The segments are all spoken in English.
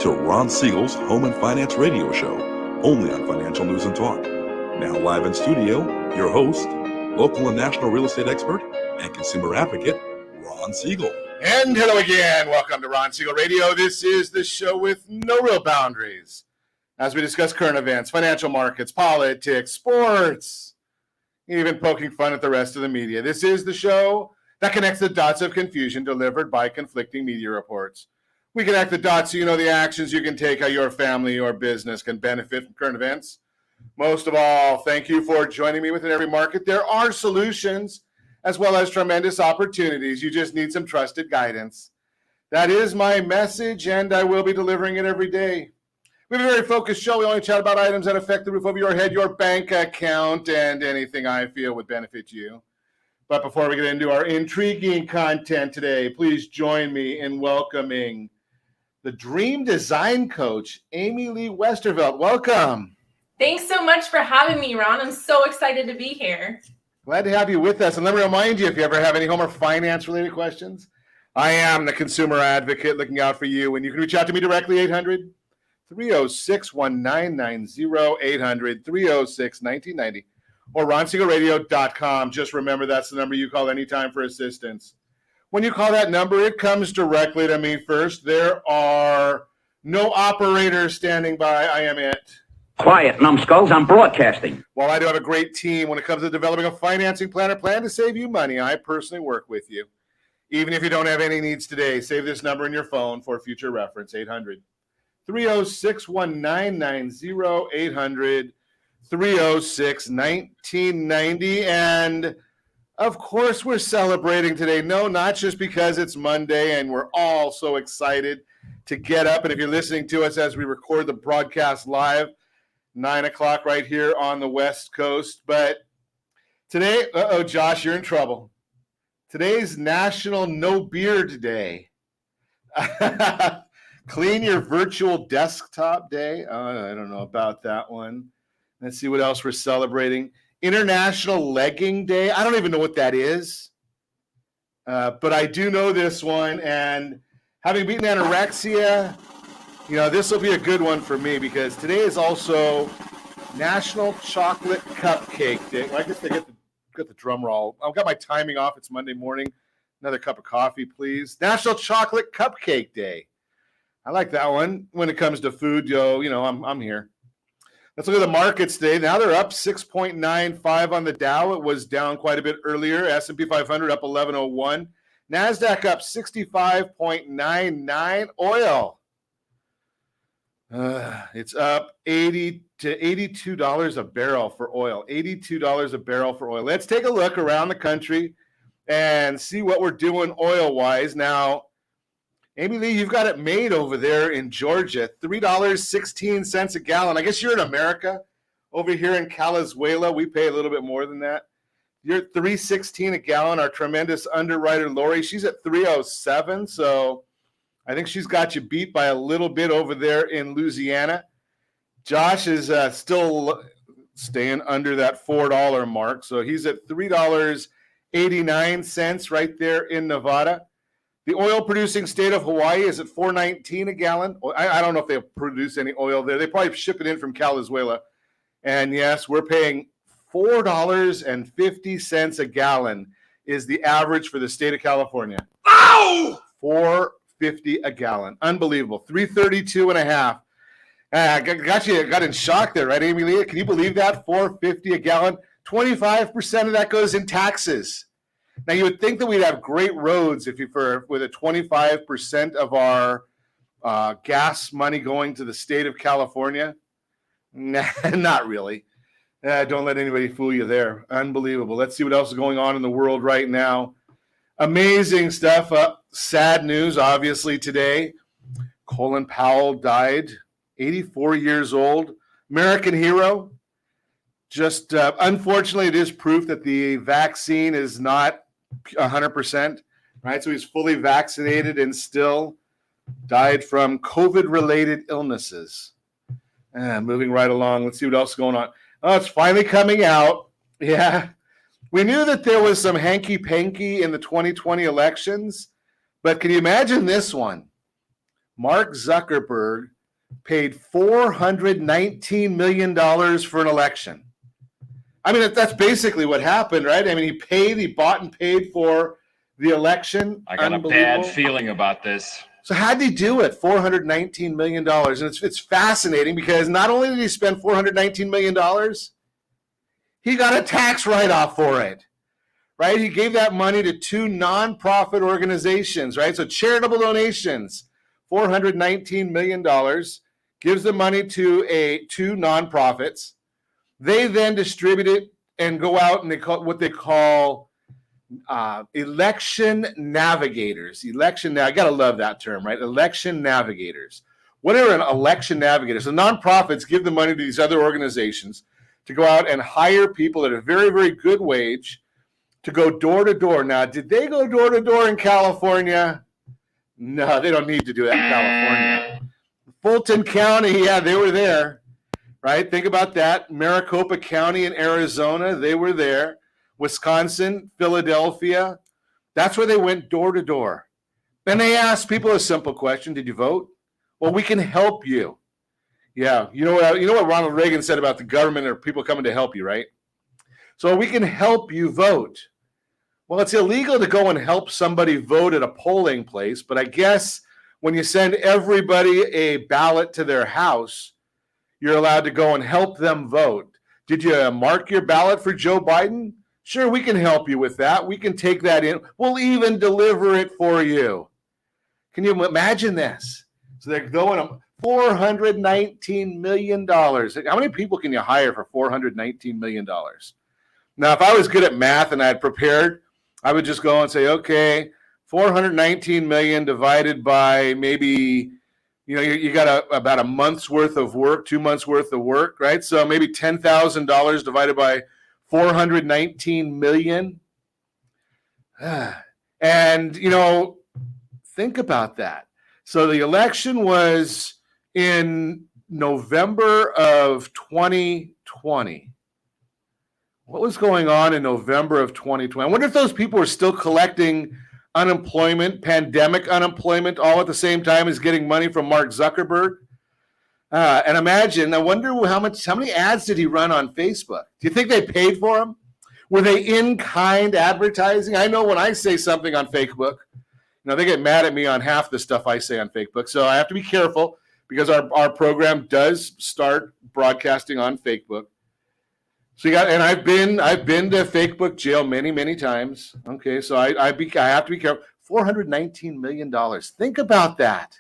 to Ron Siegel's Home and Finance Radio Show, only on Financial News and Talk. Now live in studio, your host, local and national real estate expert and consumer advocate, Ron Siegel. And hello again. Welcome to Ron Siegel Radio. This is the show with no real boundaries as we discuss current events, financial markets, politics, sports, even poking fun at the rest of the media. This is the show that connects the dots of confusion delivered by conflicting media reports. We connect the dots so you know the actions you can take, how your family or business can benefit from current events. Most of all, thank you for joining me within every market. There are solutions as well as tremendous opportunities. You just need some trusted guidance. That is my message, and I will be delivering it every day. We have a very focused show. We only chat about items that affect the roof over your head, your bank account, and anything I feel would benefit you. But before we get into our intriguing content today, please join me in welcoming the Dream Design Coach, Amy Lee Westervelt. Welcome. Thanks so much for having me, Ron. I'm so excited to be here. Glad to have you with us. And let me remind you, if you ever have any home or finance-related questions, I am the consumer advocate looking out for you. And you can reach out to me directly, 800-306-1990, 800-306-1990, or ronsiegelradio.com. Just remember that's the number you call anytime for assistance. When you call that number, it comes directly to me first. There are no operators standing by. I am it. Quiet, numbskulls. I'm broadcasting. While I do have a great team when it comes to developing a financing plan or plan to save you money, I personally work with you. Even if you don't have any needs today, save this number in your phone for future reference, 800-306-1990, 800-306-1990. And of course, we're celebrating today. No, not just because it's Monday and we're all so excited to get up. And if you're listening to us as we record the broadcast live, 9 o'clock right here on the West Coast. But today, Josh, you're in trouble. Today's National No Beard Day. Clean your virtual desktop day. I don't know about that one. Let's see what else we're celebrating. International Legging Day. I don't even know what that is. But I do know this one. And having beaten anorexia, this will be a good one for me because today is also National Chocolate Cupcake Day. Well, I guess they get the drum roll. I've got my timing off. It's Monday morning. Another cup of coffee, please. National Chocolate Cupcake Day. I like that one. When it comes to food, I'm here. Let's look at the markets today. Now they're up 6.95 on the Dow. It was down quite a bit earlier. S&P 500 up 1101. NASDAQ up 65.99. Oil. It's up $80 to $82 a barrel for oil. $82 a barrel for oil. Let's take a look around the country and see what we're doing oil-wise. Now, Amy Lee, you've got it made over there in Georgia, $3.16 a gallon. I guess you're in America. Over here in Calizuela, we pay a little bit more than that. You're at $3.16 a gallon. Our tremendous underwriter, Lori, she's at $3.07. So I think she's got you beat by a little bit over there in Louisiana. Josh is still staying under that $4 mark. So he's at $3.89 right there in Nevada. The oil-producing state of Hawaii is at $4.19 a gallon. I don't know if they produce any oil there. They probably ship it in from Calizuela. And, yes, we're paying $4.50 a gallon is the average for the state of California. Ow! $4.50 a gallon. Unbelievable. $3.32 and a half. Got in shock there, right, Amy Lee? Can you believe that? $4.50 a gallon. 25% of that goes in taxes. Now, you would think that we'd have great roads with a 25% of our gas money going to the state of California. Nah, not really. Don't let anybody fool you there. Unbelievable. Let's see what else is going on in the world right now. Amazing stuff. Sad news, obviously, today. Colin Powell died, 84 years old. American hero. Just unfortunately, it is proof that the vaccine is not 100%, right? So he's fully vaccinated and still died from COVID-related illnesses. Moving right along. Let's see what else is going on. Oh, it's finally coming out. Yeah. We knew that there was some hanky-panky in the 2020 elections, but can you imagine this one? Mark Zuckerberg paid $419 million for an election. I mean, that's basically what happened, right? I mean, he bought and paid for the election. I got a bad feeling about this. So how'd he do it? $419 million. And it's fascinating because not only did he spend $419 million, he got a tax write-off for it, right? He gave that money to two nonprofit organizations, right? So charitable donations, $419 million, gives the money to two nonprofits. They then distribute it and go out and they call what they call election navigators. I gotta love that term, right? Election navigators. What are an election navigator? So nonprofits give the money to these other organizations to go out and hire people at a very, very good wage to go door to door. Now, did they go door to door in California? No, they don't need to do that in California. Fulton County, yeah, they were there. Right? Think about that. Maricopa County in Arizona, they were there. Wisconsin, Philadelphia. That's where they went door to door. And they asked people a simple question. Did you vote? Well, we can help you. Yeah. You know what Ronald Reagan said about the government or people coming to help you, right? So we can help you vote. Well, it's illegal to go and help somebody vote at a polling place, but I guess when you send everybody a ballot to their house, you're allowed to go and help them vote. Did you mark your ballot for Joe Biden? Sure, we can help you with that. We can take that in. We'll even deliver it for you. Can you imagine this? So they're going $419 million. How many people can you hire for $419 million? Now, if I was good at math and I had prepared, I would just go and say, okay, 419 million divided by maybe, you got about a month's worth of work, 2 months worth of work, right? So maybe $10,000 divided by 419 million. And, think about that. So the election was in November of 2020. What was going on in November of 2020? I wonder if those people were still collecting unemployment, pandemic unemployment, all at the same time as getting money from Mark Zuckerberg. And I wonder how many ads did he run on Facebook? Do you think they paid for them? Were they in-kind advertising? I know when I say something on Facebook, they get mad at me on half the stuff I say on Facebook. So I have to be careful because our program does start broadcasting on Facebook. So I've been to Facebook jail many, many times. Okay, so I have to be careful. $419 million. Think about that.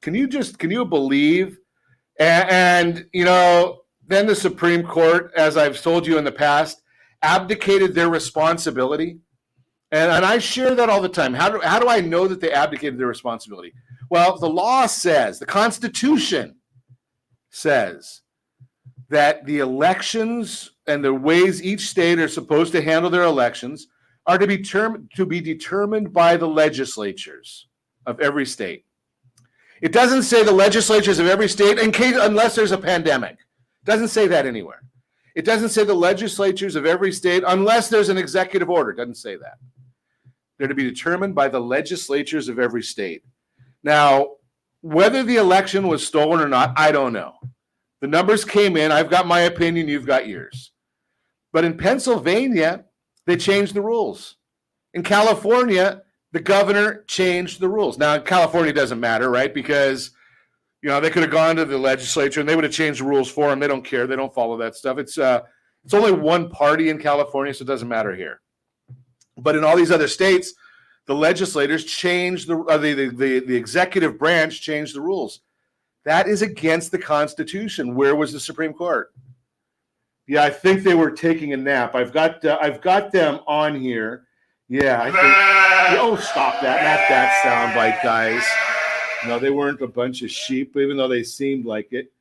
Can you believe? And then the Supreme Court, as I've told you in the past, abdicated their responsibility. And I share that all the time. How do I know that they abdicated their responsibility? Well, the law says, the Constitution says that the elections and the ways each state are supposed to handle their elections are to be determined by the legislatures of every state. It doesn't say the legislatures of every state unless there's a pandemic. It doesn't say that anywhere. It doesn't say the legislatures of every state unless there's an executive order. It doesn't say that. They're to be determined by the legislatures of every state. Now, whether the election was stolen or not, I don't know. The numbers came in. I've got my opinion. You've got yours. But in Pennsylvania, they changed the rules. In California, the governor changed the rules. Now, in California, it doesn't matter, right? Because, they could have gone to the legislature and they would have changed the rules for them. They don't care. They don't follow that stuff. It's only one party in California, so it doesn't matter here. But in all these other states, the legislators changed the executive branch changed the rules. That is against the Constitution. Where was the Supreme Court? Yeah, I think they were taking a nap. I've got them on here. Yeah, I think. Oh, stop that! Not that soundbite, guys. No, they weren't a bunch of sheep, even though they seemed like it.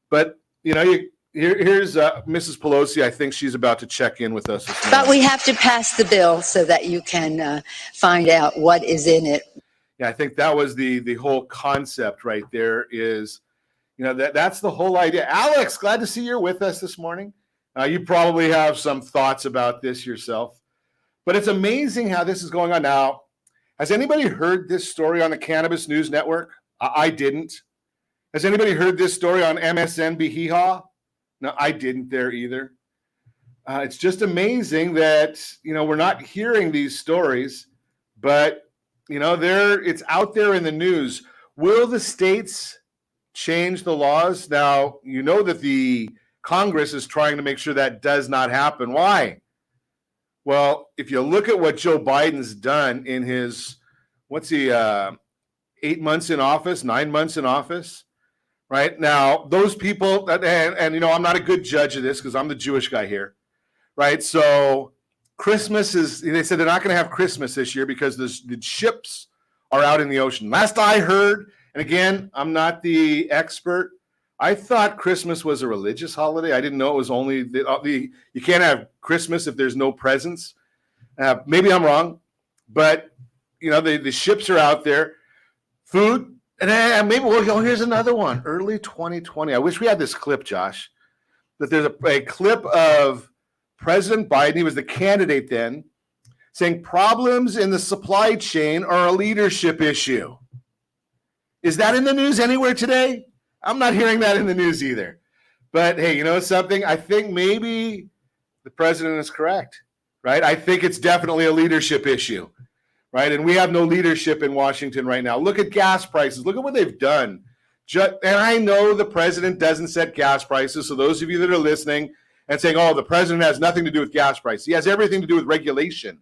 But here's Mrs. Pelosi. I think she's about to check in with us. But we have to pass the bill so that you can find out what is in it. Yeah, I think that was the whole concept right there. Is that's the whole idea. Alex, glad to see you're with us this morning. You probably have some thoughts about this yourself, but it's amazing how this is going on now. Has anybody heard this story on the Cannabis News Network? I didn't. Has anybody heard this story on MSNBC? Hee-haw? No, I didn't there either. It's just amazing that, we're not hearing these stories, but, it's out there in the news. Will the states change the laws? Now, that the Congress is trying to make sure that does not happen. Why? Well, if you look at what Joe Biden's done in his, 8 months in office, 9 months in office, right? Now, those people, and I'm not a good judge of this because I'm the Jewish guy here, right? So Christmas they said they're not going to have Christmas this year because the ships are out in the ocean. Last I heard, and again, I'm not the expert, I thought Christmas was a religious holiday. I didn't know it was only you can't have Christmas if there's no presents. Maybe I'm wrong, but the ships are out there. Food, and maybe we'll go. Here's another one. Early 2020. I wish we had this clip, Josh. That there's a clip of President Biden. He was the candidate then, saying problems in the supply chain are a leadership issue. Is that in the news anywhere today? I'm not hearing that in the news either. But hey, you know something? I think maybe the president is correct, right? I think it's definitely a leadership issue. Right, and we have no leadership in Washington right now. Look at gas prices. Look at what they've done. And I know the president doesn't set gas prices. So those of you that are listening and saying, "Oh, the president has nothing to do with gas prices," he has everything to do with regulation.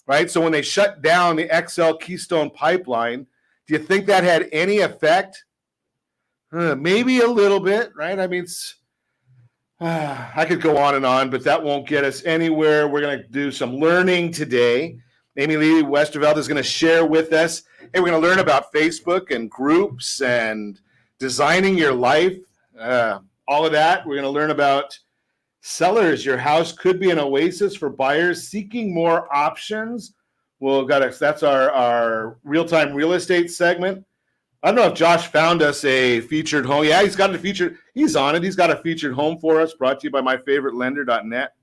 Right. So when they shut down the XL Keystone pipeline, do you think that had any effect? Maybe a little bit. Right. I mean, I could go on and on, but that won't get us anywhere. We're going to do some learning today. Amy Lee Westervelt is going to share with us. Hey, we're going to learn about Facebook and groups and designing your life, all of that. We're going to learn about sellers. Your house could be an oasis for buyers seeking more options. That's our real-time real estate segment. I don't know if Josh found us a featured home. Yeah, he's got a featured. He's on it. He's got a featured home for us, brought to you by myfavoritelender.net.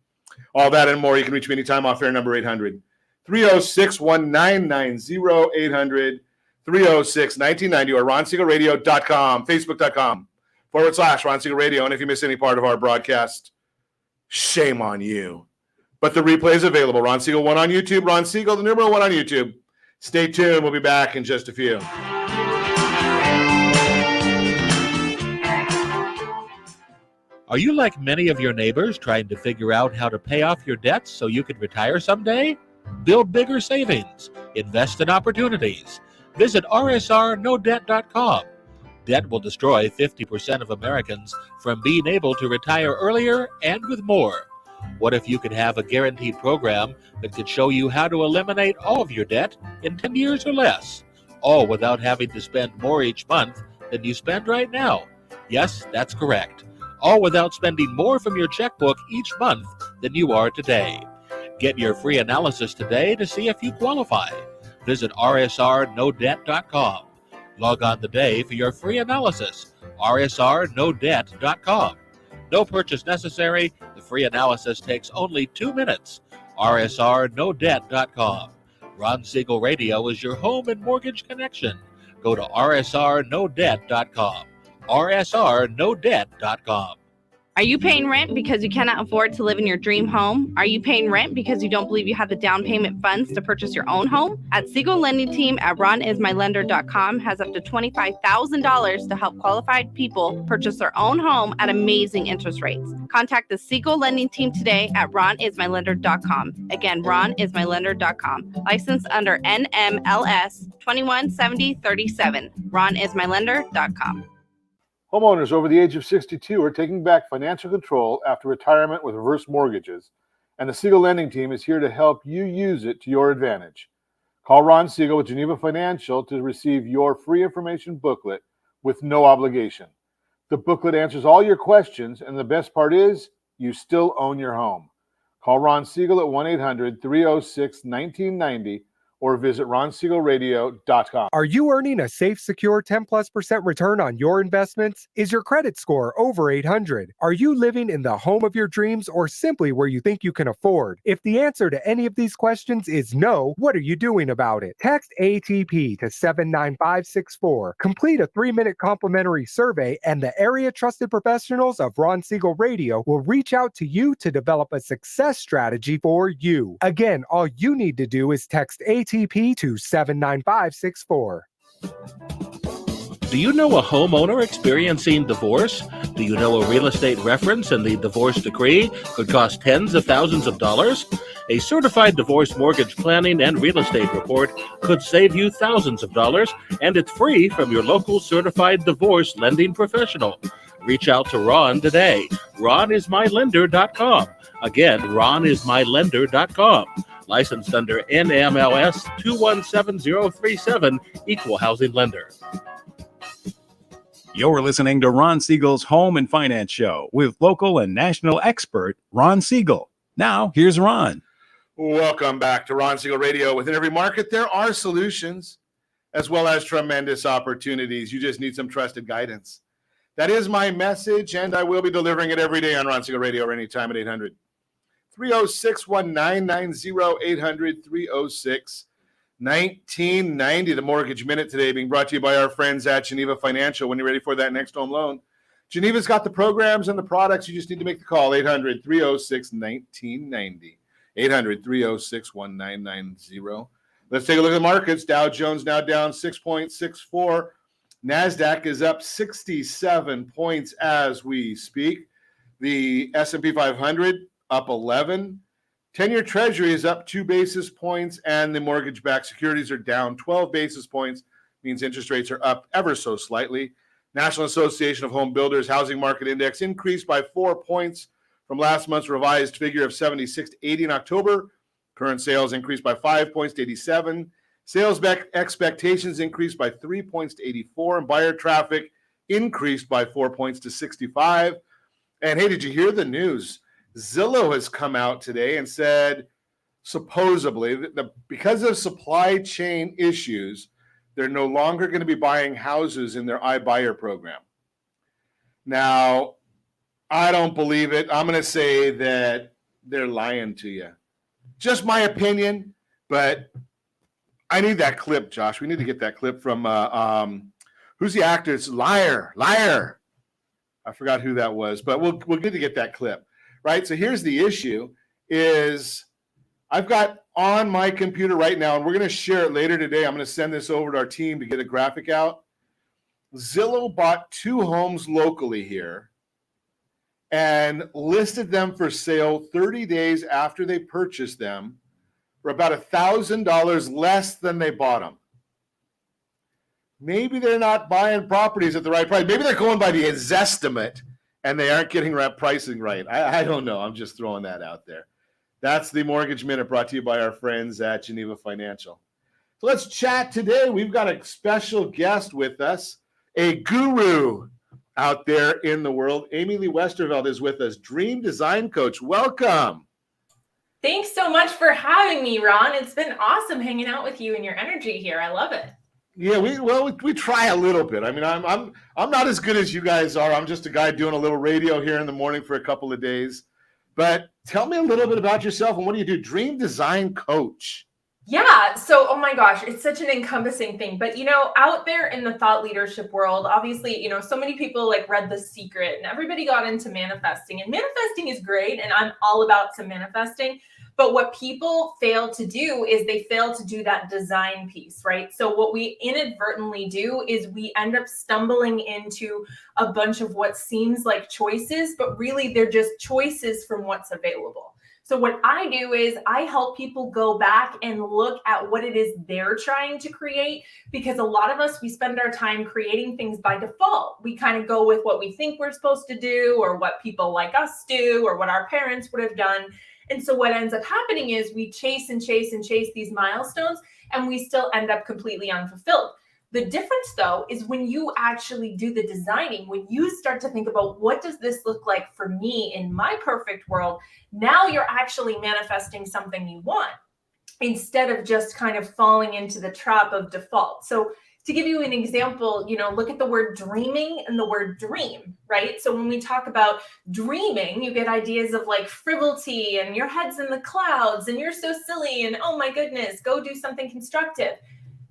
All that and more. You can reach me anytime off air, number 800. 306-1990, 800 306-1990, or RonSiegelRadio.com, Facebook.com/Ron Siegel Radio. And if you miss any part of our broadcast, shame on you. But the replay is available. Ron Siegel 1 on YouTube, Ron Siegel, the number 1 on YouTube. Stay tuned. We'll be back in just a few. Are you like many of your neighbors trying to figure out how to pay off your debts so you can retire someday? Build bigger savings. Invest in opportunities. Visit rsrnodebt.com. Debt will destroy 50% of Americans from being able to retire earlier and with more. What if you could have a guaranteed program that could show you how to eliminate all of your debt in 10 years or less, all without having to spend more each month than you spend right now? Yes, that's correct. All without spending more from your checkbook each month than you are today. Get your free analysis today to see if you qualify. Visit rsrnodebt.com. Log on today for your free analysis. rsrnodebt.com. No purchase necessary. The free analysis takes only 2 minutes. rsrnodebt.com. Ron Siegel Radio is your home and mortgage connection. Go to rsrnodebt.com. rsrnodebt.com. Are you paying rent because you cannot afford to live in your dream home? Are you paying rent because you don't believe you have the down payment funds to purchase your own home? At Siegel Lending Team at ronismylender.com has up to $25,000 to help qualified people purchase their own home at amazing interest rates. Contact the Siegel Lending Team today at ronismylender.com. Again, ronismylender.com. Licensed under NMLS 217037. ronismylender.com. Homeowners over the age of 62 are taking back financial control after retirement with reverse mortgages, and the Siegel Lending Team is here to help you use it to your advantage. Call Ron Siegel with Geneva Financial to receive your free information booklet with no obligation. The booklet answers all your questions, and the best part is you still own your home. Call Ron Siegel at 1-800-306-1990 or visit ronsiegelradio.com. Are you earning a safe, secure 10+% return on your investments? Is your credit score over 800? Are you living in the home of your dreams or simply where you think you can afford? If the answer to any of these questions is no, what are you doing about it? Text ATP to 79564. Complete a 3-minute complimentary survey, and the area trusted professionals of Ron Siegel Radio will reach out to you to develop a success strategy for you. Again, all you need to do is text ATP to 79564. Do you know a homeowner experiencing divorce? Do you know a real estate reference and the divorce decree could cost tens of thousands of dollars? A certified divorce mortgage planning and real estate report could save you thousands of dollars, and it's free from your local certified divorce lending professional. Reach out to Ron today. RonIsMyLender.com. Again, RonIsMyLender.com. Licensed under NMLS 217037, Equal Housing Lender. You're listening to Ron Siegel's Home and Finance Show with local and national expert Ron Siegel. Now, here's Ron. Welcome back to Ron Siegel Radio. Within every market, there are solutions as well as tremendous opportunities. You just need some trusted guidance. That is my message, and I will be delivering it every day on Ron Siegel Radio or anytime at 800-306-1990, 800-306-1990. The Mortgage Minute today being brought to you by our friends at Geneva Financial. When you're ready for that next home loan, Geneva's got the programs and the products. You just need to make the call, 800-306-1990, 800-306-1990. Let's take a look at the markets. Dow Jones now down 6.64. NASDAQ is up 67 points as we speak. The S&P 500 up 11. 10-year Treasury is up 2 basis points, and the mortgage-backed securities are down 12 basis points. Means interest rates are up ever so slightly. National Association of Home Builders Housing Market Index increased by 4 points from last month's revised figure of 76 to 80 in October. Current sales increased by 5 points to 87. Sales expectations increased by 3 points to 84, and buyer traffic increased by 4 points to 65. And hey, did you hear the news? Zillow has come out today and said, supposedly, that because of supply chain issues, they're no longer going to be buying houses in their iBuyer program. Now, I don't believe it. I'm going to say that they're lying to you. Just my opinion, but I need that clip, Josh. We need to get that clip from who's the actor? It's Liar. I forgot who that was, but we'll need to get that clip, right? So here's the issue: is I've got on my computer right now, and we're going to share it later today. I'm going to send this over to our team to get a graphic out. Zillow bought 2 homes locally here and listed them for sale 30 days after they purchased them for about $1,000 less than they bought them. Maybe they're not buying properties at the right price. Maybe they're going by the Zestimate and they aren't getting pricing right. I don't know. I'm just throwing that out there. That's the Mortgage Minute brought to you by our friends at Geneva Financial. So let's chat today. We've got a special guest with us, a guru out there in the world. Amy Lee Westervelt is with us, Dream Design Coach. Welcome. Thanks so much for having me, Ron. It's been awesome hanging out with you and your energy here. I love it. Yeah, we try a little bit. I mean, I'm not as good as you guys are. I'm just a guy doing a little radio here in the morning for a couple of days. But tell me a little bit about yourself and what do you do? Dream Design Coach. Yeah. So, oh my gosh, it's such an encompassing thing. But, out there in the thought leadership world, obviously, so many people read The Secret and everybody got into manifesting. And manifesting is great. And I'm all about some manifesting. But what people fail to do is they fail to do that design piece, right? So what we inadvertently do is we end up stumbling into a bunch of what seems like choices, but really they're just choices from what's available. So what I do is I help people go back and look at what it is they're trying to create, because a lot of us, we spend our time creating things by default. We kind of go with what we think we're supposed to do or what people like us do or what our parents would have done. And so what ends up happening is we chase and chase and chase these milestones and we still end up completely unfulfilled. The difference, though, is when you actually do the designing, when you start to think about what does this look like for me in my perfect world, now you're actually manifesting something you want. instead of just kind of falling into the trap of default. So to give you an example, look at the word dreaming and the word dream, right? So when we talk about dreaming, you get ideas of like frivolity and your head's in the clouds and you're so silly and oh my goodness, go do something constructive.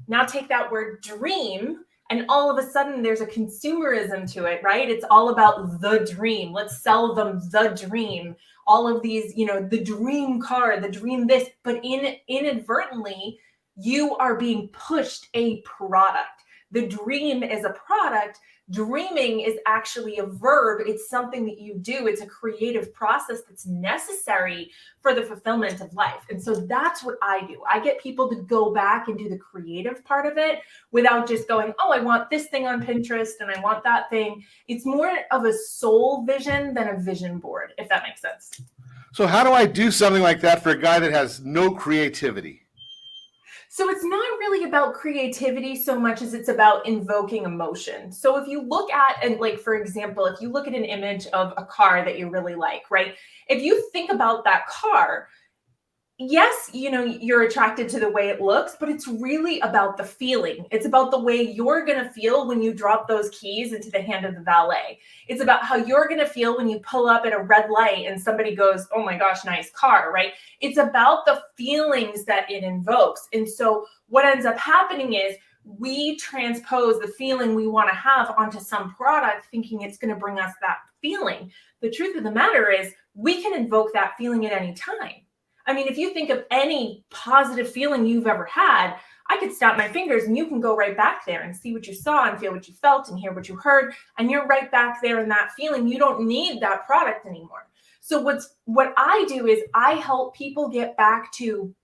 Now take that word dream and all of a sudden there's a consumerism to it, right? It's all about the dream. Let's sell them the dream. All of these, the dream car, the dream this, but inadvertently, you are being pushed a product. The dream is a product. Dreaming is actually a verb. It's something that you do. It's a creative process that's necessary for the fulfillment of life. And so that's what I do. I get people to go back and do the creative part of it without just going, oh, I want this thing on Pinterest and I want that thing. It's more of a soul vision than a vision board, if that makes sense. So how do I do something like that for a guy that has no creativity? So it's not really about creativity so much as it's about invoking emotion. So if you look at, and like, for example, if you look at an image of a car that you really like, right? If you think about that car, yes, you're attracted to the way it looks, but it's really about the feeling. It's about the way you're going to feel when you drop those keys into the hand of the valet. It's about how you're going to feel when you pull up at a red light and somebody goes, oh my gosh, nice car, right? It's about the feelings that it invokes. And so what ends up happening is we transpose the feeling we want to have onto some product thinking it's going to bring us that feeling. The truth of the matter is we can invoke that feeling at any time. I mean, if you think of any positive feeling you've ever had, I could snap my fingers and you can go right back there and see what you saw and feel what you felt and hear what you heard. And you're right back there in that feeling. You don't need that product anymore. So what I do is I help people get back to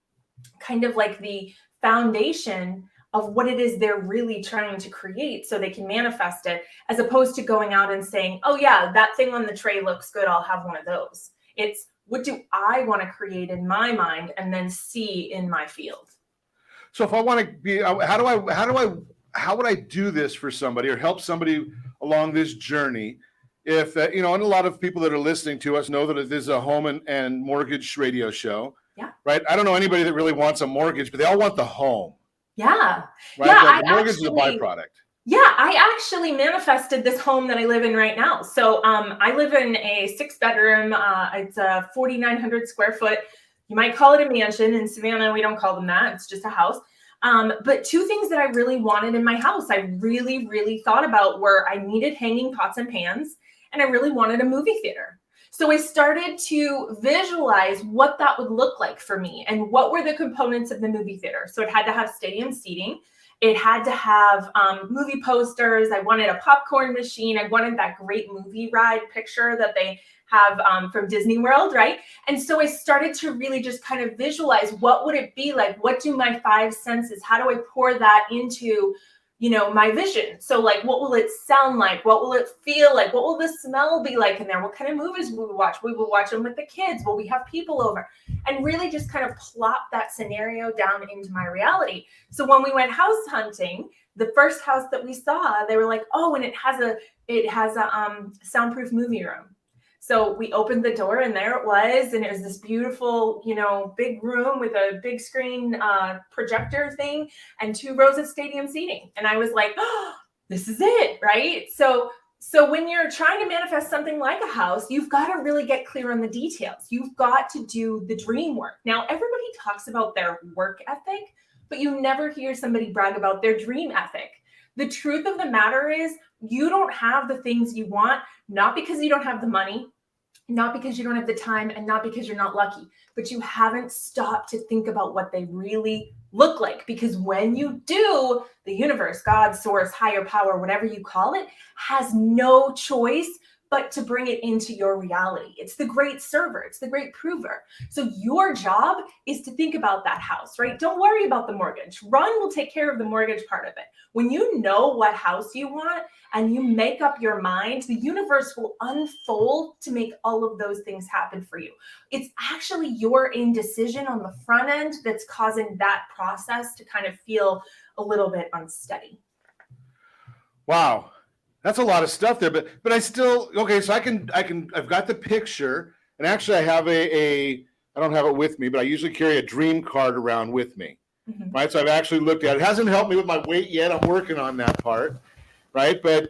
kind of like the foundation of what it is they're really trying to create so they can manifest it, as opposed to going out and saying, oh yeah, that thing on the tray looks good, I'll have one of those. It's, what do I want to create in my mind and then see in my field? So if I want to be, how would I do this for somebody or help somebody along this journey? If, and a lot of people that are listening to us know that it is a home and mortgage radio show. Yeah. Right. I don't know anybody that really wants a mortgage, but they all want the home. Yeah. Right. Yeah, the mortgage is a byproduct. Yeah, I actually manifested this home that I live in right now. So I live in a 6-bedroom. It's a 4,900 square foot. You might call it a mansion. In Savannah, we don't call them that. It's just a house. But two things that I really wanted in my house, I really, really thought about were I needed hanging pots and pans, and I really wanted a movie theater. So I started to visualize what that would look like for me and what were the components of the movie theater. So it had to have stadium seating. It had to have movie posters. I wanted a popcorn machine. I wanted that great movie ride picture that they have from Disney World, right? And so I started to really just kind of visualize what would it be like? What do my 5 senses? How do I pour that into, my vision? So like, what will it sound like? What will it feel like? What will the smell be like in there? What kind of movies will we watch? We will watch them with the kids. Will we have people over? And really just kind of plop that scenario down into my reality. So when we went house hunting, the first house that we saw, they were like, oh, and it has a soundproof movie room. So we opened the door and there it was. And it was this beautiful, big room with a big screen projector thing and 2 rows of stadium seating. And I was like, oh, this is it, right? So when you're trying to manifest something like a house, you've got to really get clear on the details. You've got to do the dream work. Now, everybody talks about their work ethic, but you never hear somebody brag about their dream ethic. The truth of the matter is you don't have the things you want, not because you don't have the money, not because you don't have the time, and not because you're not lucky, but you haven't stopped to think about what they really look like. Because when you do, the universe, God, source, higher power, whatever you call it, has no choice but to bring it into your reality. It's the great server. It's the great prover. So your job is to think about that house, right? Don't worry about the mortgage. Ron will take care of the mortgage part of it. When you know what house you want and you make up your mind, the universe will unfold to make all of those things happen for you. It's actually your indecision on the front end that's causing that process to kind of feel a little bit unsteady. Wow. That's a lot of stuff there, but I still, okay, so I've got the picture, and actually I have a I don't have it with me, but I usually carry a dream card around with me, Mhm. right? So I've actually looked at it. It hasn't helped me with my weight yet. I'm working on that part, right? But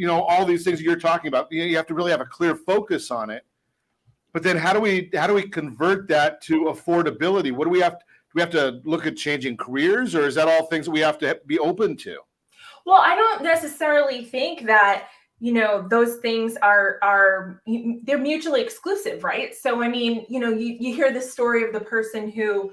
all these things you're talking about, you have to really have a clear focus on it. But then how do we convert that to affordability? What do we have? Do we have to look at changing careers, or is that all things that we have to be open to? Well, I don't necessarily think that, those things they're mutually exclusive, right? So, I mean, you hear the story of the person who,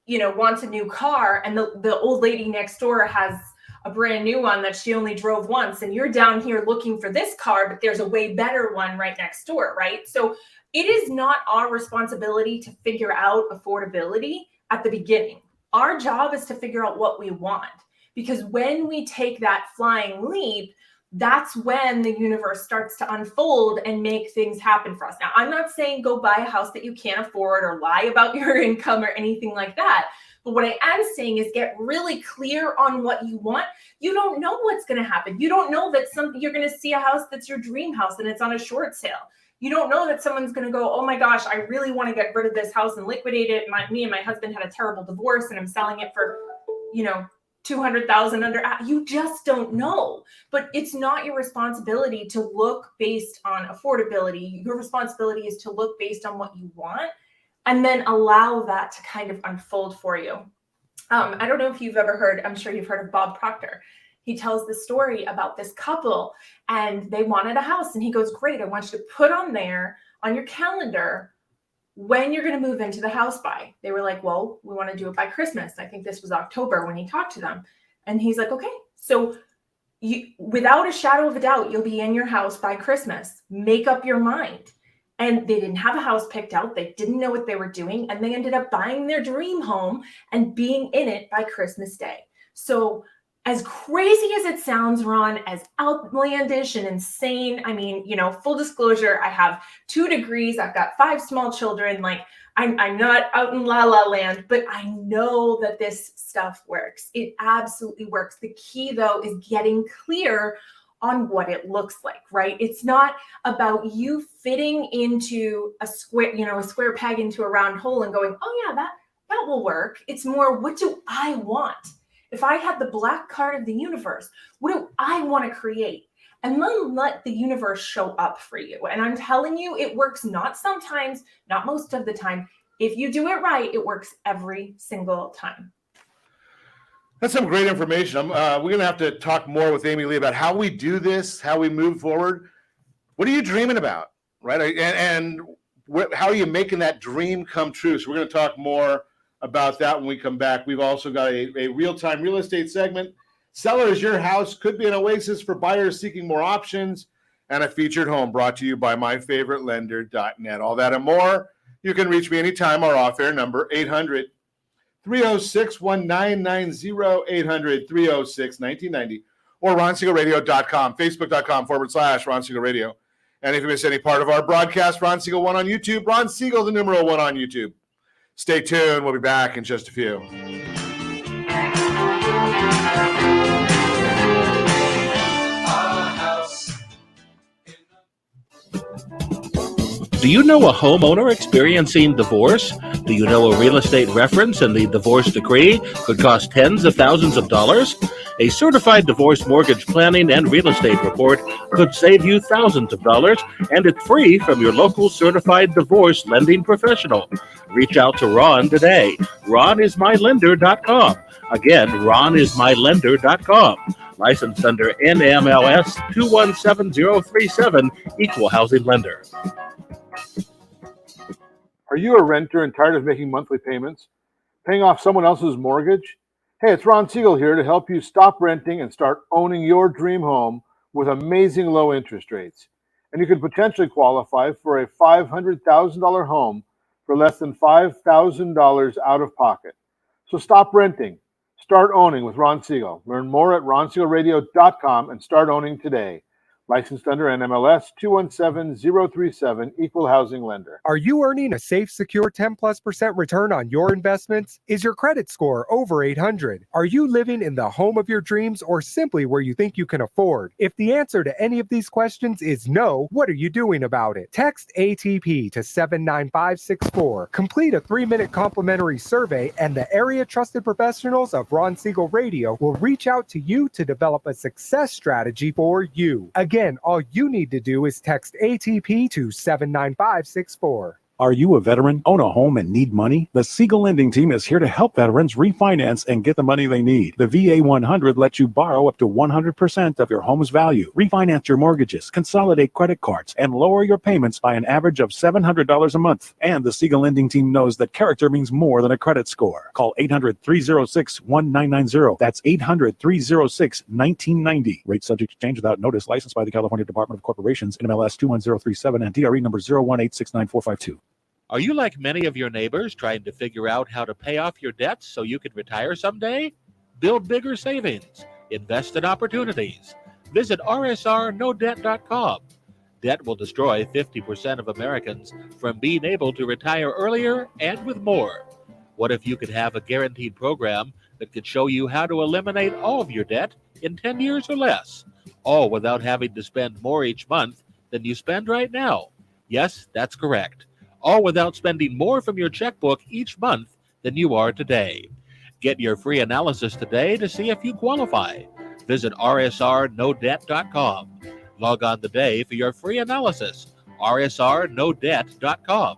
wants a new car, and the old lady next door has a brand new one that she only drove once, and you're down here looking for this car, but there's a way better one right next door, right? So it is not our responsibility to figure out affordability at the beginning. Our job is to figure out what we want, because when we take that flying leap, that's when the universe starts to unfold and make things happen for us. Now, I'm not saying go buy a house that you can't afford or lie about your income or anything like that. But what I am saying is get really clear on what you want. You don't know what's going to happen. You don't know that you're going to see a house that's your dream house and it's on a short sale. You don't know that someone's going to go, oh my gosh, I really want to get rid of this house and liquidate it. Me and my husband had a terrible divorce and I'm selling it for, $200,000 under. You just don't know. But it's not your responsibility to look based on affordability. Your responsibility is to look based on what you want and then allow that to kind of unfold for you. I don't know if you've ever heard, I'm sure you've heard of Bob Proctor. He tells the story about this couple and they wanted a house, and he goes, great, I want you to put on there on your calendar when you're going to move into the house by. They were like, well, we want to do it by Christmas. I think this was October when he talked to them. And he's like, okay, so without a shadow of a doubt, you'll be in your house by Christmas. Make up your mind. And they didn't have a house picked out. They didn't know what they were doing. And they ended up buying their dream home and being in it by Christmas Day. So as crazy as it sounds, Ron, as outlandish and insane, I mean, full disclosure, I have 2 degrees. I've got 5 small children. Like, I'm not out in la la land, but I know that this stuff works. It absolutely works. The key, though, is getting clear on what it looks like, right? It's not about you fitting into a square, a square peg into a round hole and going, oh yeah, that will work. It's more, what do I want? If I had the black card of the universe, what do I want to create? And then let the universe show up for you. And I'm telling you, it works not sometimes, not most of the time. If you do it right, it works every single time. That's some great information. We're going to have to talk more with Amy Lee about how we do this, how we move forward. What are you dreaming about, right? And how are you making that dream come true? So we're going to talk more about that when we come back. We've also got a real-time real estate segment. Sellers, your house could be an oasis for buyers seeking more options, and a featured home brought to you by myfavoritelender.net. All that and more. You can reach me anytime. Our off-air number, 800-306-1990, 800-306-1990, or RonSiegelRadio.com, Facebook.com/Ron Siegel Radio. And if you miss any part of our broadcast, Ron Siegel 1 on YouTube, Ron Siegel, the numeral 1 on YouTube. Stay tuned. We'll be back in just a few. Do you know a homeowner experiencing divorce? Do you know a real estate reference and the divorce decree could cost tens of thousands of dollars? A certified divorce mortgage planning and real estate report could save you thousands of dollars, and it's free from your local certified divorce lending professional. Reach out to Ron today. RonIsMyLender.com. Again, RonIsMyLender.com. Licensed under NMLS 217037, Equal Housing Lender. Are you a renter and tired of making monthly payments? Paying off someone else's mortgage? Hey, it's Ron Siegel here to help you stop renting and start owning your dream home with amazing low interest rates. And you could potentially qualify for a $500,000 home for less than $5,000 out of pocket. So stop renting. Start owning with Ron Siegel. Learn more at RonSiegelRadio.com and start owning today. Licensed under NMLS 217037, Equal Housing Lender. Are you earning a safe, secure 10+% return on your investments? Is your credit score over 800? Are you living in the home of your dreams or simply where you think you can afford? If the answer to any of these questions is no, what are you doing about it? Text ATP to 79564. Complete a 3-minute complimentary survey, and the area trusted professionals of Ron Siegel Radio will reach out to you to develop a success strategy for you. Again, all you need to do is text ATP to 79564. Are you a veteran, own a home, and need money? The Siegel Lending Team is here to help veterans refinance and get the money they need. The VA 100 lets you borrow up to 100% of your home's value, refinance your mortgages, consolidate credit cards, and lower your payments by an average of $700 a month. And the Siegel Lending Team knows that character means more than a credit score. Call 800-306-1990. That's 800-306-1990. Rate subject to change without notice. Licensed by the California Department of Corporations, NMLS 21037, and DRE number 018694452. Are you like many of your neighbors trying to figure out how to pay off your debts so you can retire someday? Build bigger savings. Invest in opportunities. Visit rsrnodebt.com. Debt will destroy 50% of Americans from being able to retire earlier and with more. What if you could have a guaranteed program that could show you how to eliminate all of your debt in 10 years or less, all without having to spend more each month than you spend right now? Yes, that's correct. All without spending more from your checkbook each month than you are today. Get your free analysis today to see if you qualify. Visit rsrnodebt.com. Log on today for your free analysis. rsrnodebt.com.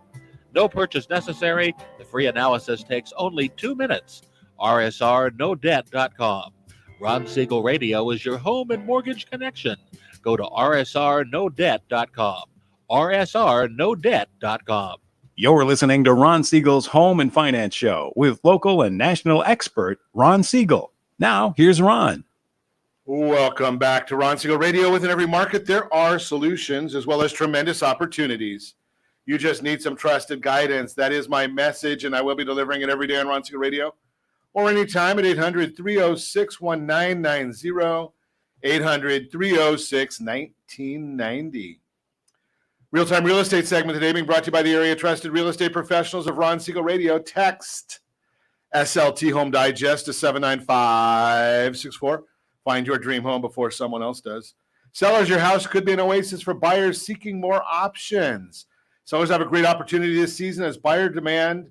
No purchase necessary. The free analysis takes only 2 minutes. rsrnodebt.com. Ron Siegel Radio is your home and mortgage connection. Go to rsrnodebt.com. rsrnodebt.com. You're listening to Ron Siegel's Home and Finance Show with local and national expert Ron Siegel. Now, here's Ron. Welcome back to Ron Siegel Radio. Within every market, there are solutions as well as tremendous opportunities. You just need some trusted guidance. That is my message, and I will be delivering it every day on Ron Siegel Radio or anytime at 800-306-1990, 800-306-1990. Real-time real estate segment today being brought to you by the area trusted real estate professionals of Ron Siegel Radio. Text SLT Home Digest to 79564. Find your dream home before someone else does. Sellers, your house could be an oasis for buyers seeking more options. Sellers have a great opportunity this season as buyer demand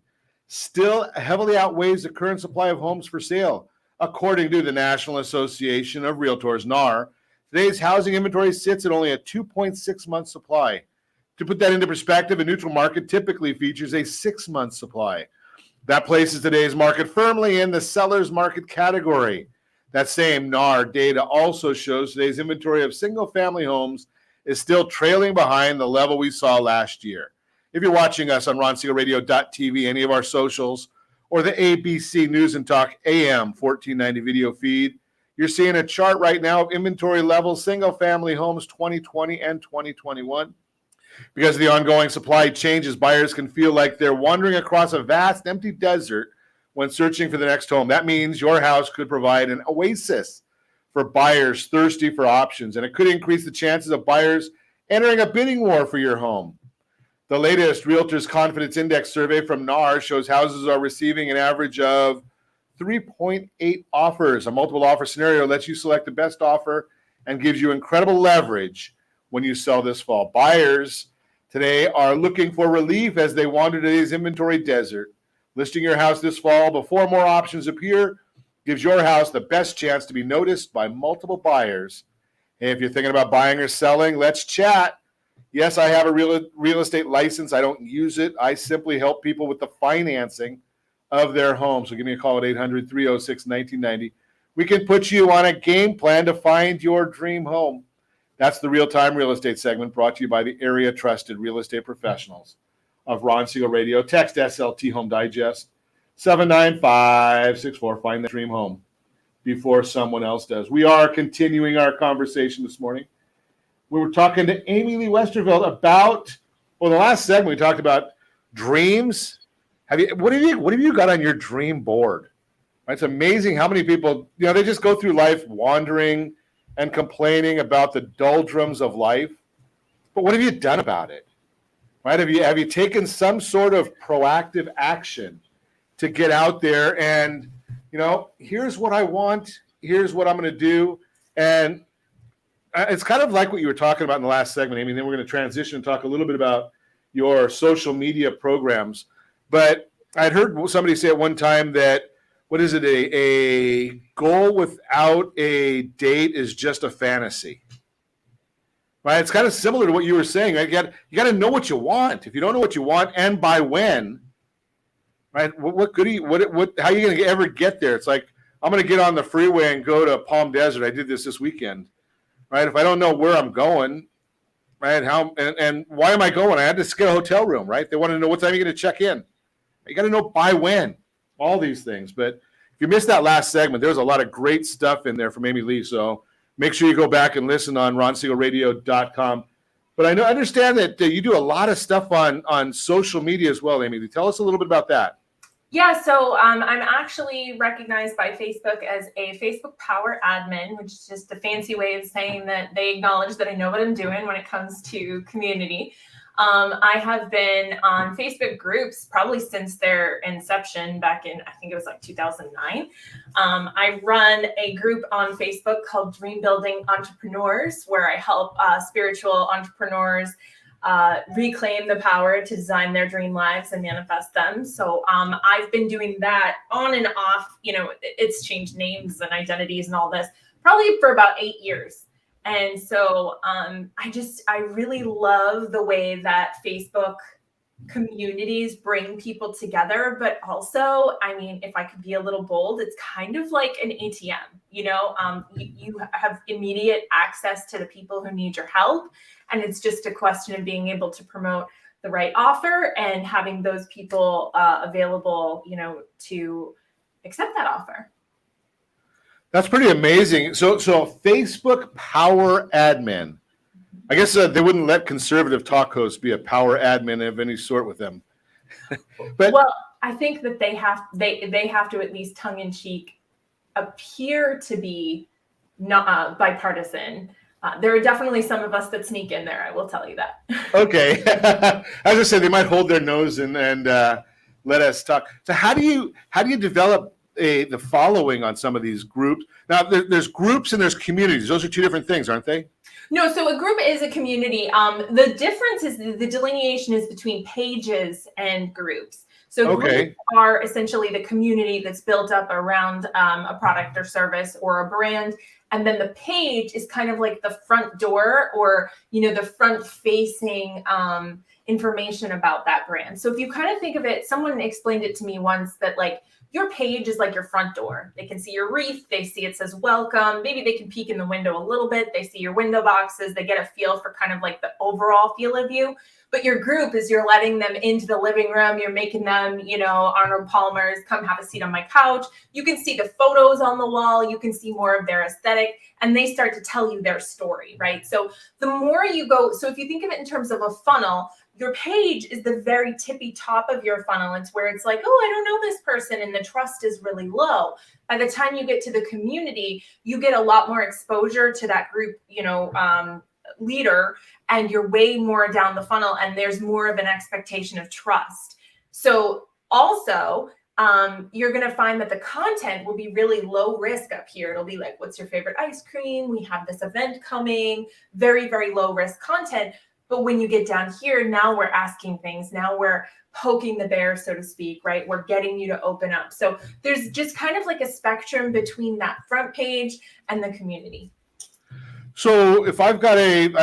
still heavily outweighs the current supply of homes for sale. According to the National Association of Realtors, NAR, today's housing inventory sits at only a 2.6-month supply. To put that into perspective, a neutral market typically features a 6-month supply. That places today's market firmly in the seller's market category. That same NAR data also shows today's inventory of single-family homes is still trailing behind the level we saw last year. If you're watching us on RonSiegelRadio.tv, any of our socials, or the ABC News and Talk AM 1490 video feed, you're seeing a chart right now of inventory levels, single-family homes 2020 and 2021. Because of the ongoing supply changes, buyers can feel like they're wandering across a vast empty desert when searching for the next home. That means your house could provide an oasis for buyers thirsty for options, and it could increase the chances of buyers entering a bidding war for your home. The latest Realtors Confidence Index survey from NAR shows houses are receiving an average of 3.8 offers. A multiple offer scenario lets you select the best offer and gives you incredible leverage when you sell this fall. Buyers today are looking for relief as they wander today's inventory desert. Listing your house this fall before more options appear gives your house the best chance to be noticed by multiple buyers. Hey, if you're thinking about buying or selling, let's chat. Yes, I have a real estate license. I don't use it. I simply help people with the financing of their home. So give me a call at 800-306-1990. We can put you on a game plan to find your dream home. That's the real-time real estate segment brought to you by the area trusted real estate professionals of Ron Siegel Radio. Text SLT Home Digest 79564. Find that dream home before someone else does. We are continuing our conversation this morning. We were talking to Amy Lee Westervelt about, well, the last segment we talked about dreams. What have you got on your dream board? It's amazing how many people, they just go through life wandering and complaining about the doldrums of life. But what have you done about it? Right? Have you taken some sort of proactive action to get out there and, here's what I want, here's what I'm going to do. And it's kind of like what you were talking about in the last segment, Amy. Then we're going to transition and talk a little bit about your social media programs. But I'd heard somebody say at one time that, what is it? A goal without a date is just a fantasy. Right? It's kind of similar to what you were saying. Right? You got to know what you want. If you don't know what you want and by when, right? How are you going to ever get there? It's like, I'm going to get on the freeway and go to Palm Desert. I did this weekend, right? If I don't know where I'm going, right? And why am I going? I had to get a hotel room, right? They want to know what time you're going to check in. You got to know by when, all these things. But if you missed that last segment, there's a lot of great stuff in there from Amy Lee. So make sure you go back and listen on ronsiegelradio.com. But I understand that you do a lot of stuff on social media as well, Amy Lee. Tell us a little bit about that. Yeah, so I'm actually recognized by Facebook as a Facebook Power Admin, which is just a fancy way of saying that they acknowledge that I know what I'm doing when it comes to community. I have been on Facebook groups probably since their inception back in, I think it was like 2009. I run a group on Facebook called Dream Building Entrepreneurs, where I help spiritual entrepreneurs reclaim the power to design their dream lives and manifest them. So I've been doing that on and off. It's changed names and identities and all this probably for about 8 years. And so I really love the way that Facebook communities bring people together, but also, if I could be a little bold, it's kind of like an ATM, you have immediate access to the people who need your help. And it's just a question of being able to promote the right offer and having those people available, to accept that offer. That's pretty amazing. So Facebook Power Admin. I guess they wouldn't let conservative talk hosts be a power admin of any sort with them. But I think that they have to at least tongue in cheek appear to be not bipartisan. There are definitely some of us that sneak in there. I will tell you that. Okay. As I said, they might hold their nose and let us talk. So how do you develop the following on some of these groups? Now, there's groups and there's communities. Those are two different things, aren't they? No, so a group is a community. The difference is the delineation is between pages and groups. So groups are essentially the community that's built up around a product or service or a brand. And then the page is kind of like the front door or, the front facing information about that brand. So if you kind of think of it, someone explained it to me once that like your page is like your front door. They can see your wreath. They see it says welcome. Maybe they can peek in the window a little bit. They see your window boxes. They get a feel for kind of like the overall feel of you. But your group is you're letting them into the living room. You're making them, Arnold Palmer's, come have a seat on my couch. You can see the photos on the wall. You can see more of their aesthetic and they start to tell you their story, right? So the more you go, so if you think of it in terms of a funnel, your page is the very tippy top of your funnel. It's where it's like, oh, I don't know this person. And the trust is really low. By the time you get to the community, you get a lot more exposure to that group, leader, and you're way more down the funnel. And there's more of an expectation of trust. So also, you're going to find that the content will be really low risk up here. It'll be like, what's your favorite ice cream? We have this event coming, very, very low risk content. But when you get down here, now we're asking things. Now we're poking the bear, so to speak, right? We're getting you to open up. So there's just kind of like a spectrum between that front page and the community. So if I've got an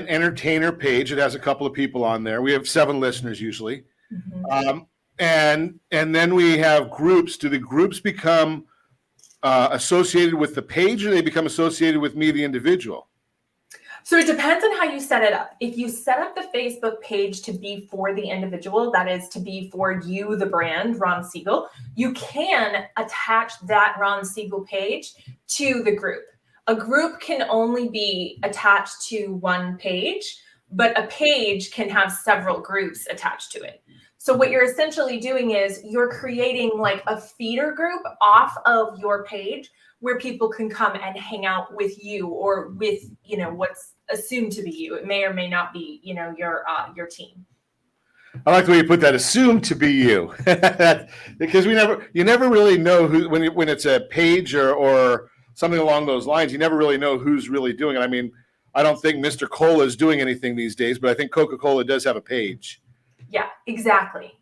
entertainer page, it has a couple of people on there. We have 7 listeners usually. Mm-hmm. And then we have groups. Do the groups become associated with the page or they become associated with me, the individual? So it depends on how you set it up. If you set up the Facebook page to be for the individual, that is to be for you, the brand, Ron Siegel, you can attach that Ron Siegel page to the group. A group can only be attached to one page, but a page can have several groups attached to it. So what you're essentially doing is you're creating like a feeder group off of your page where people can come and hang out with you or with, you know, what's assumed to be you. It may or may not be, you know, your team. I like the way you put that, assumed to be you. Because you never really know who, when it's a page or something along those lines, you never really know who's really doing it. I mean, I don't think Mr. Cola is doing anything these days, but I think Coca-Cola does have a page. Yeah, exactly.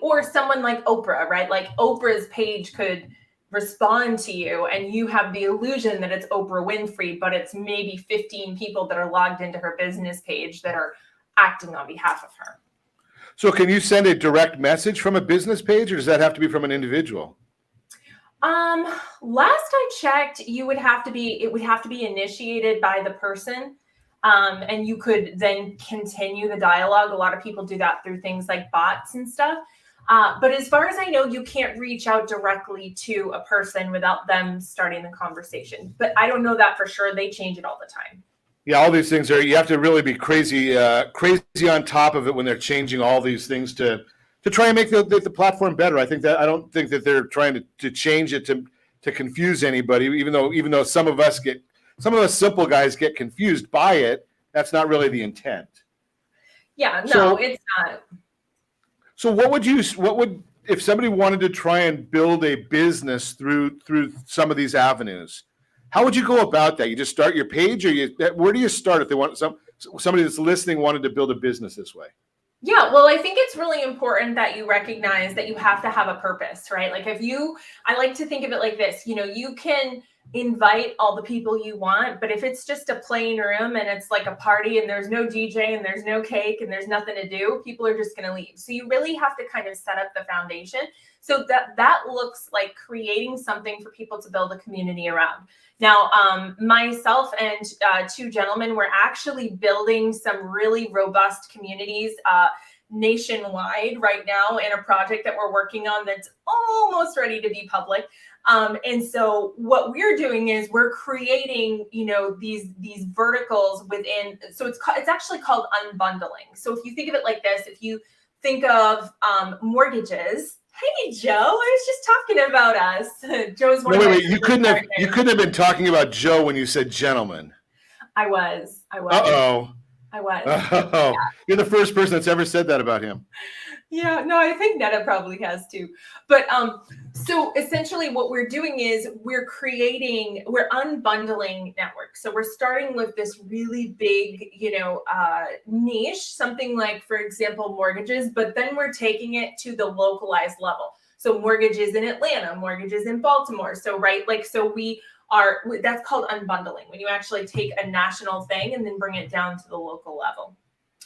Or someone like Oprah, right? Like Oprah's page could respond to you and you have the illusion that it's Oprah Winfrey, but it's maybe 15 people that are logged into her business page that are acting on behalf of her. So can you send a direct message from a business page, or does that have to be from an individual? Last I checked, it would have to be initiated by the person. And you could then continue the dialogue. A lot of people do that through things like bots and stuff. But as far as I know, you can't reach out directly to a person without them starting the conversation. But I don't know that for sure. They change it all the time. Yeah, all these things you have to really be crazy on top of it when they're changing all these things to try and make the platform better. I don't think that they're trying to change it to confuse anybody, even though some of us simple guys get confused by it. That's not really the intent. Yeah, no, it's not. So what would if somebody wanted to try and build a business through some of these avenues? How would you go about that? You just start your page, or where do you start if they want somebody that's listening wanted to build a business this way? Yeah, well, I think it's really important that you recognize that you have to have a purpose, right? Like I like to think of it like this, you know, you can invite all the people you want, but if it's just a plain room and it's like a party and there's no DJ and there's no cake and there's nothing to do, people are just going to leave. So you really have to kind of set up the foundation. So that looks like creating something for people to build a community around. Now, myself and two gentlemen, we're actually building some really robust communities nationwide right now in a project that we're working on that's almost ready to be public. And so what we're doing is we're creating, you know, these verticals within. So it's actually called unbundling. So if you think of it like this, if you think of mortgages. Hey, Joe, I was just talking about us. Joe's one of my you couldn't have been talking about Joe when you said gentleman. I was. Uh-oh. I was. Oh, yeah. You're the first person that's ever said that about him. Yeah, no, I think Netta probably has too. But so essentially what we're doing is we're unbundling networks. So we're starting with this really big, you know, niche, something like, for example, mortgages, but then we're taking it to the localized level. So mortgages in Atlanta, mortgages in Baltimore. So, right, like, so that's called unbundling, when you actually take a national thing and then bring it down to the local level.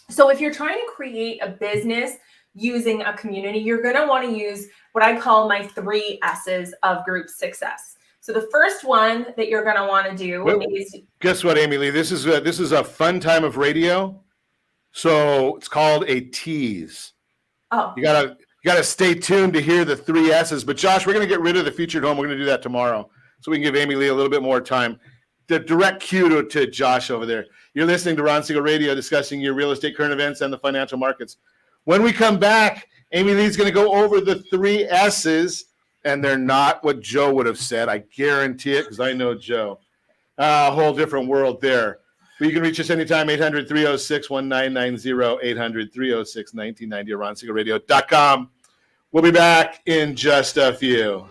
So if you're trying to create a business using a community, you're going to want to use what I call my 3 S's of group success. So the first one that you're going to want to do is, guess what, Amy Lee? This is a fun time of radio. So it's called a tease. Oh, you gotta stay tuned to hear the 3 S's. But Josh, we're going to get rid of the featured home. We're going to do that tomorrow, so we can give Amy Lee a little bit more time. The direct cue to Josh over there. You're listening to Ron Siegel Radio, discussing your real estate, current events, and the financial markets. When we come back, Amy Lee's going to go over the 3 S's, and they're not what Joe would have said. I guarantee it, because I know Joe. A whole different world there. But you can reach us anytime, 800-306-1990, 800-306-1990, RonSiegelRadio.com. We'll be back in just a few.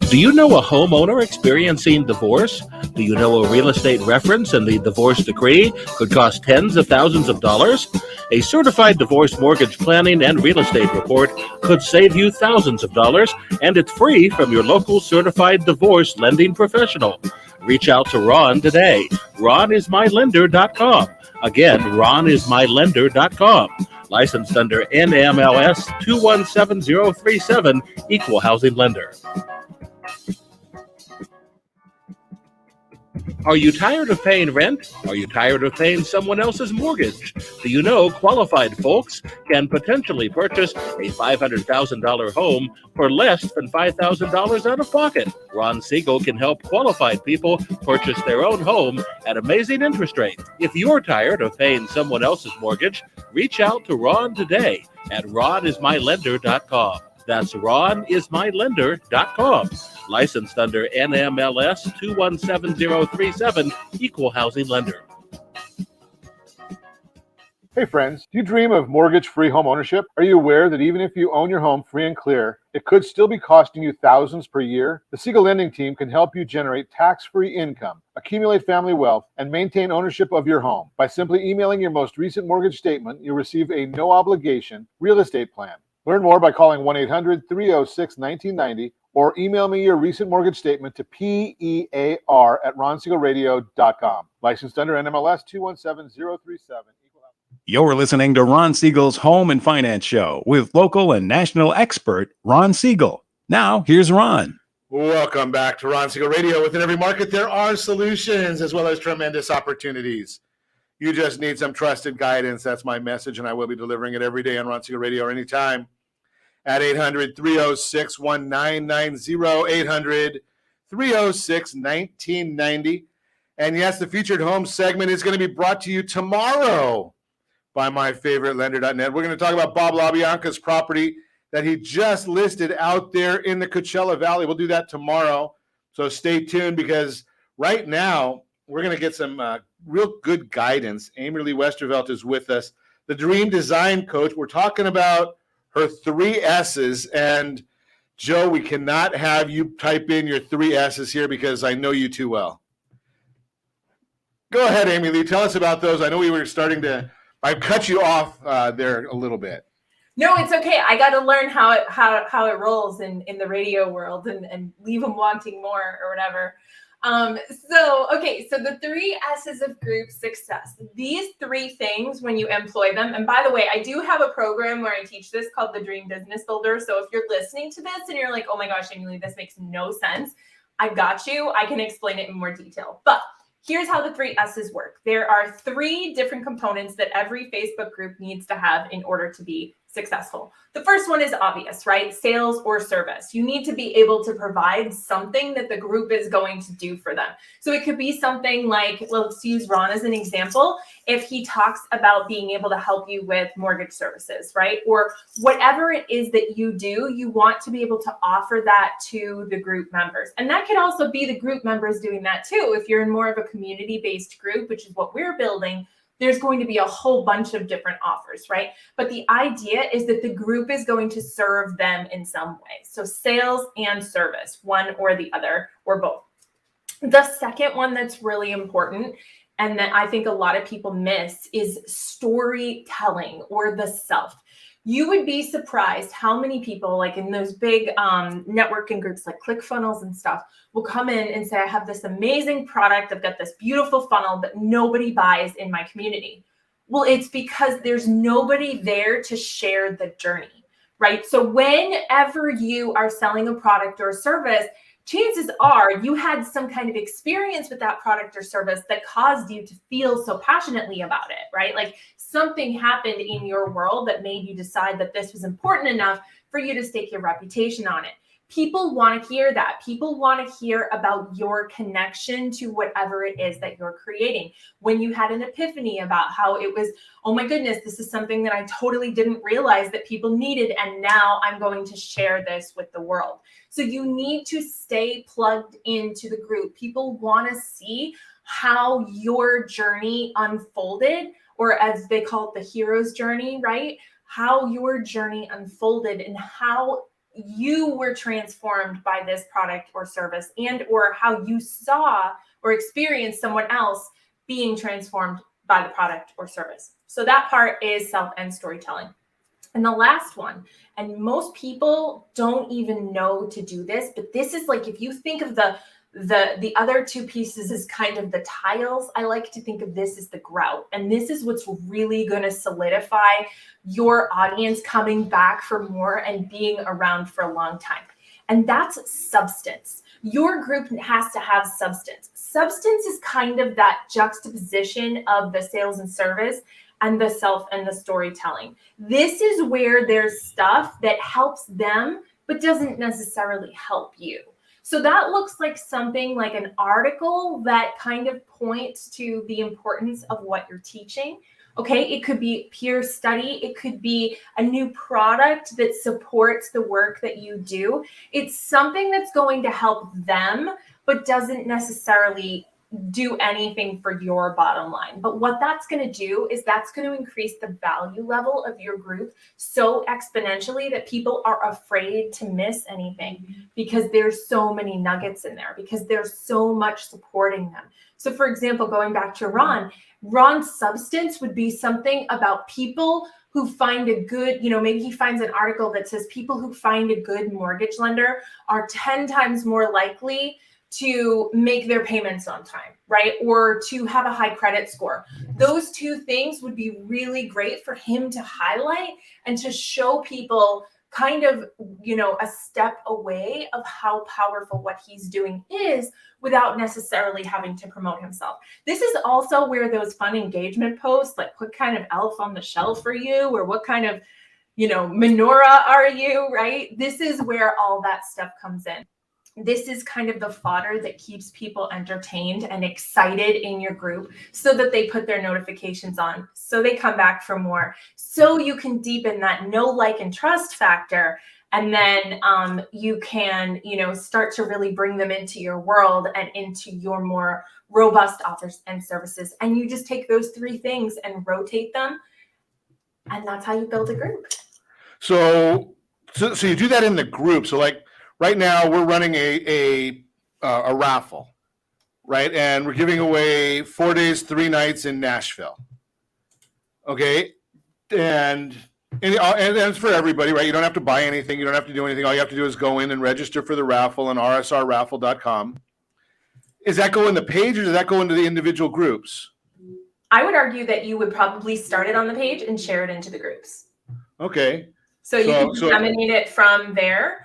Do you know a homeowner experiencing divorce? Do you know a real estate reference and the divorce decree could cost tens of thousands of dollars? A certified divorce mortgage planning and real estate report could save you thousands of dollars, and it's free from your local certified divorce lending professional. Reach out to Ron today. RonIsMyLender.com. Again, RonIsMyLender.com. Licensed under NMLS 217037, Equal Housing Lender. Are you tired of paying rent? Are you tired of paying someone else's mortgage? Do you know qualified folks can potentially purchase a $500,000 home for less than $5,000 out of pocket? Ron Siegel can help qualified people purchase their own home at amazing interest rates. If you're tired of paying someone else's mortgage, reach out to Ron today at RonIsMyLender.com. That's ronismylender.com. Licensed under NMLS 217037, Equal Housing Lender. Hey friends, do you dream of mortgage-free home ownership? Are you aware that even if you own your home free and clear, it could still be costing you thousands per year? The Siegel Lending Team can help you generate tax-free income, accumulate family wealth, and maintain ownership of your home. By simply emailing your most recent mortgage statement, you'll receive a no-obligation real estate plan. Learn more by calling 1-800-306-1990 or email me your recent mortgage statement to PEAR@ronsiegelradio.com. Licensed under NMLS 217037. You're listening to Ron Siegel's Home and Finance Show with local and national expert Ron Siegel. Now, here's Ron. Welcome back to Ron Siegel Radio. Within every market, there are solutions as well as tremendous opportunities. You just need some trusted guidance. That's my message, and I will be delivering it every day on Ron Siegel Radio or anytime at 800-306-1990, 800-306-1990. And yes, the featured home segment is going to be brought to you tomorrow by myfavoritelender.net. We're going to talk about Bob LaBianca's property that he just listed out there in the Coachella Valley. We'll do that tomorrow. So stay tuned, because right now we're going to get some real good guidance. Amy Lee Westervelt is with us, the Dream Design Coach. We're talking about her 3 S's. And Joe, we cannot have you type in your 3 S's here because I know you too well. Go ahead, Amy Lee. Tell us about those. I know we were starting to... I cut you off there a little bit. No, it's okay. I got to learn how it rolls in the radio world and leave them wanting more or whatever. So the 3 S's of group success. These 3 things, when you employ them, and by the way, I do have a program where I teach this called the Dream Business Builder. So if you're listening to this and you're like, oh my gosh, Amy, this makes no sense, I got you. I can explain it in more detail. But here's how the 3 S's work. There are 3 different components that every Facebook group needs to have in order to be successful. The first one is obvious, right? Sales or service. You need to be able to provide something that the group is going to do for them. So it could be something like, let's use Ron as an example. If he talks about being able to help you with mortgage services, right? Or whatever it is that you do, you want to be able to offer that to the group members. And that could also be the group members doing that too. If you're in more of a community-based group, which is what we're building, there's going to be a whole bunch of different offers, right? But the idea is that the group is going to serve them in some way. So sales and service, one or the other, or both. The second one that's really important, and that I think a lot of people miss, is storytelling or the self. You would be surprised how many people, like in those big networking groups like ClickFunnels and stuff, will come in and say, I have this amazing product. I've got this beautiful funnel, but nobody buys in my community. Well, it's because there's nobody there to share the journey, right? So whenever you are selling a product or a service, chances are you had some kind of experience with that product or service that caused you to feel so passionately about it, right? Like something happened in your world that made you decide that this was important enough for you to stake your reputation on it. People want to hear that. People want to hear about your connection to whatever it is that you're creating. When you had an epiphany about how it was, oh my goodness, this is something that I totally didn't realize that people needed, and now I'm going to share this with the world. So you need to stay plugged into the group. People want to see how your journey unfolded, or as they call it, the hero's journey, right? How your journey unfolded and how you were transformed by this product or service, and or how you saw or experienced someone else being transformed by the product or service. So that part is self and storytelling. And the last one, and most people don't even know to do this, but this is like, if you think of the other 2 pieces as kind of the tiles, I like to think of this as the grout. And this is what's really going to solidify your audience coming back for more and being around for a long time. And that's substance. Your group has to have substance. Substance is kind of that juxtaposition of the sales and service and the self and the storytelling. This is where there's stuff that helps them, but doesn't necessarily help you. So that looks like something like an article that kind of points to the importance of what you're teaching. Okay, it could be peer study. It could be a new product that supports the work that you do. It's something that's going to help them, but doesn't necessarily do anything for your bottom line. But what that's going to do is that's going to increase the value level of your group so exponentially that people are afraid to miss anything because there's so many nuggets in there, because there's so much supporting them. So for example, going back to Ron's substance would be something about people who find a good, maybe he finds an article that says people who find a good mortgage lender are 10 times more likely to make their payments on time, right? Or to have a high credit score. Those two things would be really great for him to highlight and to show people kind of, a step away of how powerful what he's doing is without necessarily having to promote himself. This is also where those fun engagement posts, like what kind of elf on the shelf are you? Or what kind of, menorah are you, right? This is where all that stuff comes in. This is kind of the fodder that keeps people entertained and excited in your group so that they put their notifications on, so they come back for more, so you can deepen that know, like, and trust factor. And then you can, start to really bring them into your world and into your more robust offers and services. And you just take those three things and rotate them. And that's how you build a group. So you do that in the group. So like, right now, we're running a raffle, right? And we're giving away 4 days, 3 nights in Nashville. Okay, and it's for everybody, right? You don't have to buy anything. You don't have to do anything. All you have to do is go in and register for the raffle on rsrraffle.com. Does that go in the page, or does that go into the individual groups? I would argue that you would probably start it on the page and share it into the groups. Okay. So you can disseminate it from there.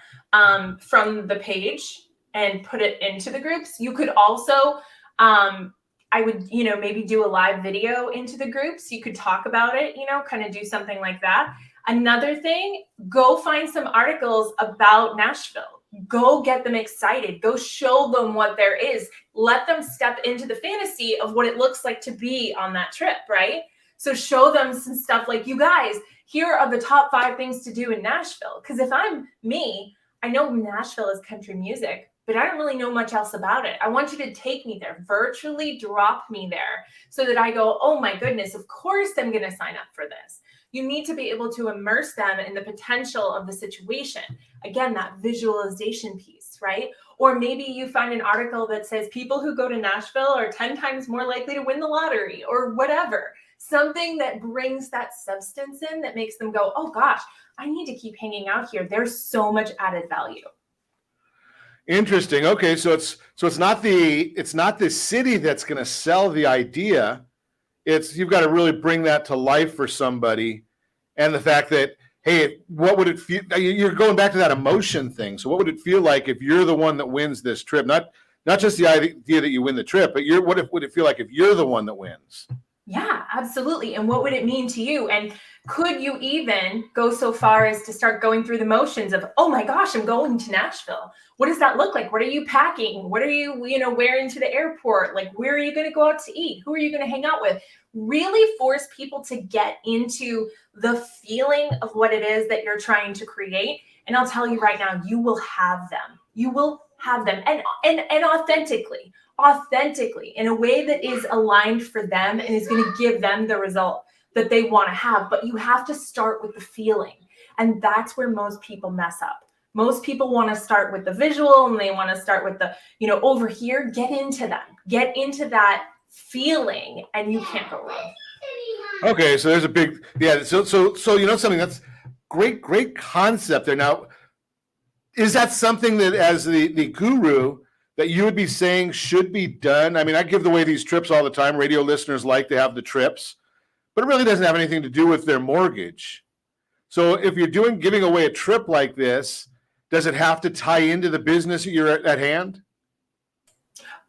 From the page and put it into the groups. You could also, I would, maybe do a live video into the groups. You could talk about it, kind of do something like that. Another thing, go find some articles about Nashville. Go get them excited. Go show them what there is. Let them step into the fantasy of what it looks like to be on that trip, right? So show them some stuff like, you guys, here are the top 5 things to do in Nashville. Because if I'm me, I know Nashville is country music, but I don't really know much else about it. I want you to take me there, virtually drop me there so that I go, oh my goodness, of course I'm going to sign up for this. You need to be able to immerse them in the potential of the situation. Again, that visualization piece, right? Or maybe you find an article that says people who go to Nashville are 10 times more likely to win the lottery or whatever. Something that brings that substance in that makes them go, oh gosh, I need to keep hanging out here. There's so much added value. Interesting. Okay, so it's not the city that's going to sell the idea. It's you've got to really bring that to life for somebody, and the fact that, hey, what would it feel? You're going back to that emotion thing. So what would it feel like if you're the one that wins this trip? Not just the idea that you win the trip, but what would it feel like if you're the one that wins? Yeah, absolutely. And what would it mean to you? And could you even go so far as to start going through the motions of, oh my gosh, I'm going to Nashville. What does that look like? What are you packing? What are you, wearing to the airport? Like, where are you going to go out to eat? Who are you going to hang out with? Really force people to get into the feeling of what it is that you're trying to create. And I'll tell you right now, you will have them. You will have them. And authentically in a way that is aligned for them and is going to give them the result that they want to have. But you have to start with the feeling. And that's where most people mess up. Most people want to start with the visual and they want to start with the, over here, get into that feeling, and you can't go wrong. Okay. So there's a big, So something that's great concept there. Now, is that something that as the guru that you would be saying should be done? I mean, I give away these trips all the time. Radio listeners like to have the trips, but it really doesn't have anything to do with their mortgage. So if you're giving away a trip like this, does it have to tie into the business that you're at hand?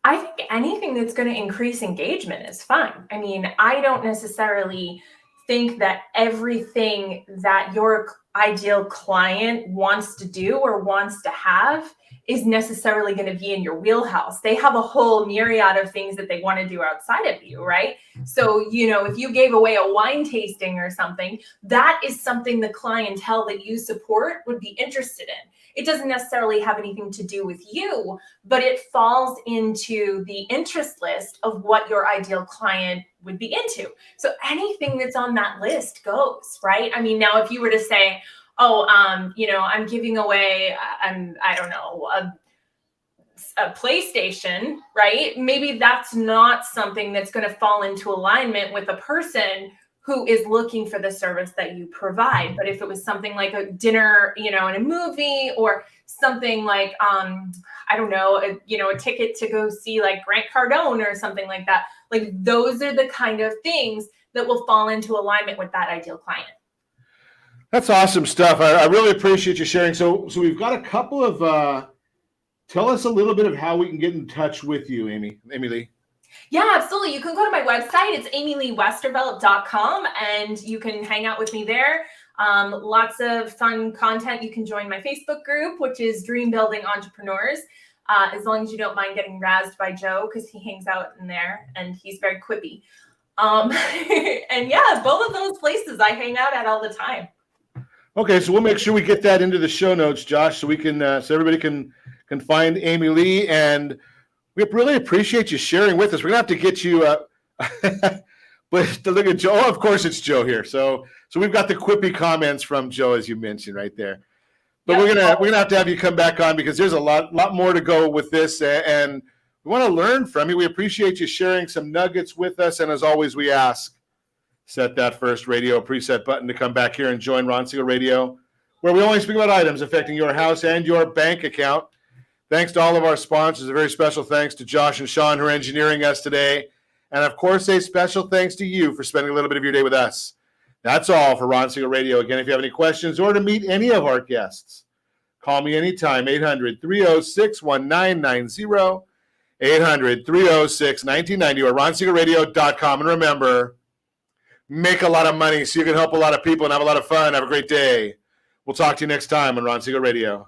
I think anything that's going to increase engagement is fine. I mean, I don't necessarily think that everything that your ideal client wants to do or wants to have is necessarily going to be in your wheelhouse. They have a whole myriad of things that they want to do outside of you, right? So, you know, if you gave away a wine tasting or something, that is something the clientele that you support would be interested in. It doesn't necessarily have anything to do with you, but it falls into the interest list of what your ideal client would be into. So anything that's on that list goes, right? I mean, now if you were to say, you know, I'm giving away, I don't know, a PlayStation, right? Maybe that's not something that's going to fall into alignment with a person who is looking for the service that you provide. But if it was something like a dinner, you know, in a movie, or something like, I don't know, a ticket to go see like Grant Cardone or something like that, like those are the kind of things that will fall into alignment with that ideal client. That's awesome stuff. I really appreciate you sharing. So we've got a couple of, tell us a little bit of how we can get in touch with you, Amy Lee. Yeah, absolutely. You can go to my website. It's amyleewestervelt.com, and you can hang out with me there. Lots of fun content. You can join my Facebook group, which is Dream Building Entrepreneurs, as long as you don't mind getting razzed by Joe, because he hangs out in there and he's very quippy. And yeah, both of those places I hang out at all the time. Okay, so we'll make sure we get that into the show notes, Josh, so we can so everybody can find Amy Lee. And we really appreciate you sharing with us. We're gonna have to get you but to look at Joe. Oh, of course it's Joe here. So we've got the quippy comments from Joe, as you mentioned right there. But we're gonna have you come back on, because there's a lot more to go with this, and we want to learn from you. We appreciate you sharing some nuggets with us, and as always, we ask, set that first radio preset button to come back here and join Ron Siegel Radio, where we only speak about items affecting your house and your bank account. Thanks to all of our sponsors. A very special thanks to Josh and Sean, who are engineering us today. And of course, a special thanks to you for spending a little bit of your day with us. That's all for Ron Siegel Radio. Again, if you have any questions or to meet any of our guests, call me anytime, 800-306-1990, 800-306-1990, or ronsiegelradio.com. And remember, make a lot of money so you can help a lot of people and have a lot of fun. Have a great day. We'll talk to you next time on Ron Siegel Radio.